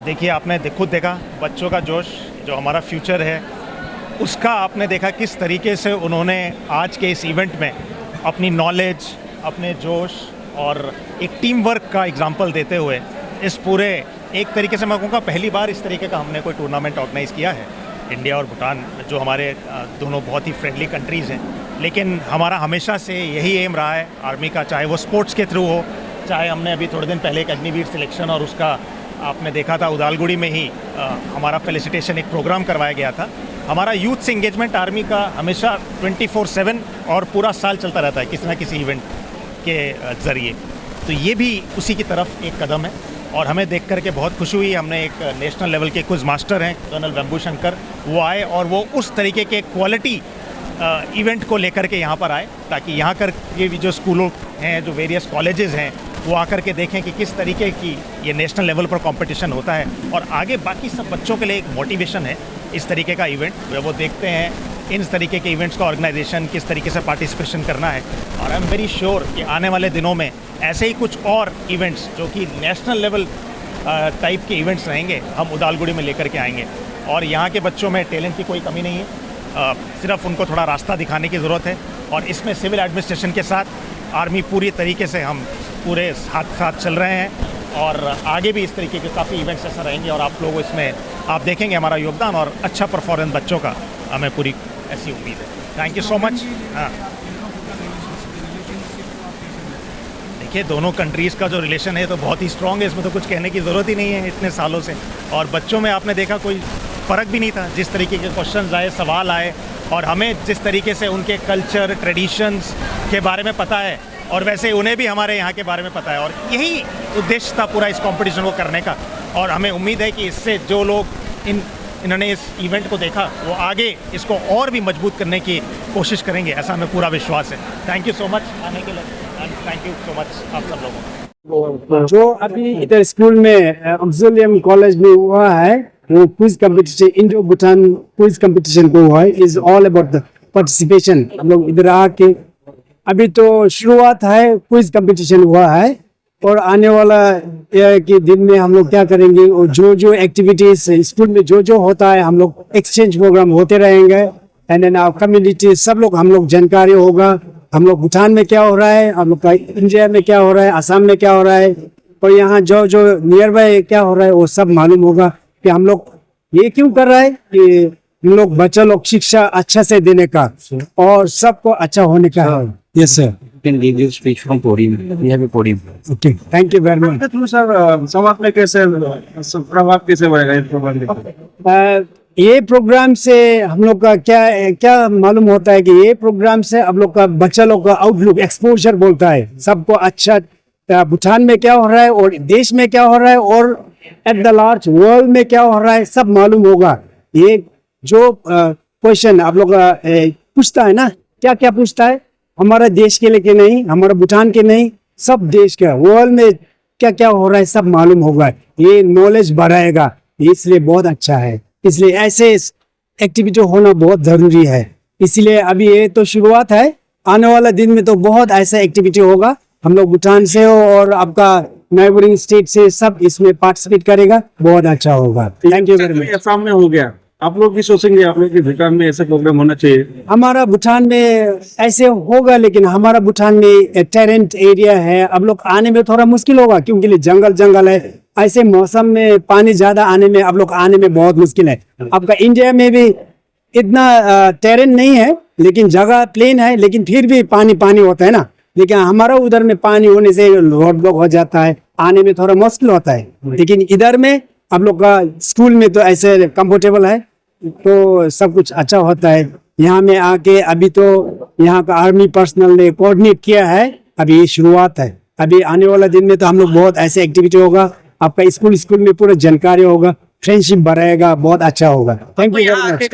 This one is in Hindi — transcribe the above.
देखिए, आपने खुद देखा बच्चों का जोश, जो हमारा फ्यूचर है उसका आपने देखा किस तरीके से उन्होंने आज के इस इवेंट में अपनी नॉलेज, अपने जोश और एक टीम वर्क का एग्जांपल देते हुए इस पूरे, एक तरीके से मैं कहूँगा पहली बार इस तरीके का हमने कोई टूर्नामेंट ऑर्गेनाइज़ किया है। इंडिया और भूटान जो हमारे दोनों बहुत ही फ्रेंडली कंट्रीज़ हैं, लेकिन हमारा हमेशा से यही एम रहा है आर्मी का, चाहे वो स्पोर्ट्स के थ्रू हो, चाहे हमने अभी थोड़े दिन पहले एक अग्निवीर सिलेक्शन और उसका आपने देखा था उदालगुड़ी में ही हमारा फेलिसिटेशन एक प्रोग्राम करवाया गया था। हमारा यूथ से इंगेजमेंट आर्मी का हमेशा 24/7 और पूरा साल चलता रहता है किसी ना किसी इवेंट के ज़रिए। तो ये भी उसी की तरफ एक कदम है और हमें देख कर के बहुत खुशी हुई। हमने एक नेशनल लेवल के कुछ मास्टर हैं, कर्नल वेम्बू शंकर, वो आए और वो उस तरीके के क्वालिटी इवेंट को लेकर के यहाँ पर आए, ताकि यहाँ कर के भी जो स्कूलों हैं, जो वेरियस कॉलेजेस हैं, वो आकर के देखें कि किस तरीके की ये नेशनल लेवल पर कंपटीशन होता है और आगे बाकी सब बच्चों के लिए एक मोटिवेशन है इस तरीके का इवेंट। वो देखते हैं इन तरीके के इवेंट्स का ऑर्गेनाइजेशन किस तरीके से पार्टिसिपेशन करना है और आई एम वेरी श्योर कि आने वाले दिनों में ऐसे ही कुछ और इवेंट्स जो कि नेशनल लेवल टाइप के इवेंट्स रहेंगे, हम उदालगुड़ी में लेकर के आएंगे। और यहाँ के बच्चों में टैलेंट की कोई कमी नहीं है, सिर्फ उनको थोड़ा रास्ता दिखाने की ज़रूरत है। और इसमें सिविल एडमिनिस्ट्रेशन के साथ आर्मी पूरी तरीके से हम पूरे साथ चल रहे हैं और आगे भी इस तरीके के काफ़ी इवेंट्स ऐसा रहेंगे और आप लोग इसमें आप देखेंगे हमारा योगदान और अच्छा परफॉर्मेंस बच्चों का, हमें पूरी ऐसी उम्मीद है। Thank you so much. हाँ, देखिए दोनों कंट्रीज़ का जो रिलेशन है तो बहुत ही स्ट्रॉन्ग है, इसमें तो कुछ कहने की ज़रूरत ही नहीं है इतने सालों से। और बच्चों में आपने देखा कोई फ़र्क भी नहीं था, जिस तरीके के क्वेश्चन आए, सवाल आए और हमें जिस तरीके से उनके कल्चर, ट्रेडिशंस के बारे में पता है और वैसे उन्हें भी हमारे यहाँ के बारे में पता है। और यही उद्देश्य था पूरा इस कंपटीशन को करने का। और हमें उम्मीद है कि इससे जो लोग इन्होंने इस इवेंट को देखा वो आगे इसको और भी मजबूत करने की कोशिश करेंगे, ऐसा हमें पूरा विश्वास है। थैंक यू सो मच आने के लिए and thank you so much आप सब लोगों को। जो अभी इधर स्कूल में ऑक्सिलियम कॉलेज में हुआ है, वो quiz competition, Indo Bhutan quiz competition को हुआ है, is all about the participation. हम लोग इधर आके अभी तो शुरुआत है, क्विज कंपटीशन हुआ है और आने वाला के दिन में हम लोग क्या करेंगे और जो जो एक्टिविटीज स्कूल में जो होता है, हम लोग एक्सचेंज प्रोग्राम होते रहेंगे एंड देन आवर कम्युनिटी सब लोग हम लोग जानकारी होगा, हम लोग भूटान में क्या हो रहा है, हम लोग का इंडिया में क्या हो रहा है, असम में क्या हो रहा है और यहाँ जो जो नियर बाय क्या हो रहा है वो सब मालूम होगा कि हम लोग ये क्यों कर रहा है कि हम लोग बच्चा लोग शिक्षा अच्छा से देने का और सबको अच्छा होने का है। Yes sir, can leave you speech from podium. We have a podium. Okay, thank you very much. Through sir समाज में कैसे प्रभाव कैसे बढ़ेगा इस प्रोग्राम? ये प्रोग्राम से हम लोग का क्या मालूम होता है कि ये प्रोग्राम से हम लोग का बच्चा लोग का आउटलुक, एक्सपोजर बोलता है, सबको अच्छा भूटान में क्या हो रहा है और देश में क्या हो रहा है और एट द लार्ज वर्ल्ड में क्या हो रहा है सब मालूम होगा। ये जो क्वेश्चन आप लोग पूछता है ना, क्या क्या पूछता है, हमारा देश के लिए नहीं, हमारा भूटान के नहीं, सब देश का, वर्ल्ड में क्या क्या हो रहा है सब मालूम होगा। ये नॉलेज बढ़ाएगा, इसलिए बहुत अच्छा है। इसलिए ऐसे एक्टिविटी होना बहुत जरूरी है। इसलिए अभी ये तो शुरुआत है, आने वाला दिन में तो बहुत ऐसा एक्टिविटी होगा। हम लोग भूटान से और आपका नेबरिंग स्टेट से सब इसमें पार्टिसिपेट करेगा, बहुत अच्छा होगा। Thank you very much. Assam में हो गया, आप लोग भी सोचेंगे आप लोग कि भूटान में ऐसा प्रोग्राम होना चाहिए? हमारा भूटान में ऐसे होगा, लेकिन हमारा भूटान में टेरेंट एरिया है, अब लोग आने में थोड़ा मुश्किल होगा क्योंकि जंगल है। ऐसे मौसम में पानी ज्यादा आने में अब लोग आने में बहुत मुश्किल है। आपका इंडिया में भी इतना टेरेंट नहीं है, लेकिन जगह प्लेन है, लेकिन फिर भी पानी होता है ना। लेकिन हमारा उधर में पानी होने से रोड ब्लॉक हो जाता है, आने में थोड़ा मुश्किल होता है। लेकिन इधर में आप लोग का स्कूल में तो ऐसे कंफर्टेबल है, तो सब कुछ अच्छा होता है। यहाँ में आके अभी तो यहाँ का आर्मी पर्सनल ने कोऑर्डिनेट किया है, अभी ये शुरुआत है। अभी आने वाला दिन में तो हम लोग बहुत ऐसे एक्टिविटी होगा, आपका स्कूल में पूरा जानकारी होगा, फ्रेंडशिप बढ़ाएगा, बहुत अच्छा होगा। Thank you very much.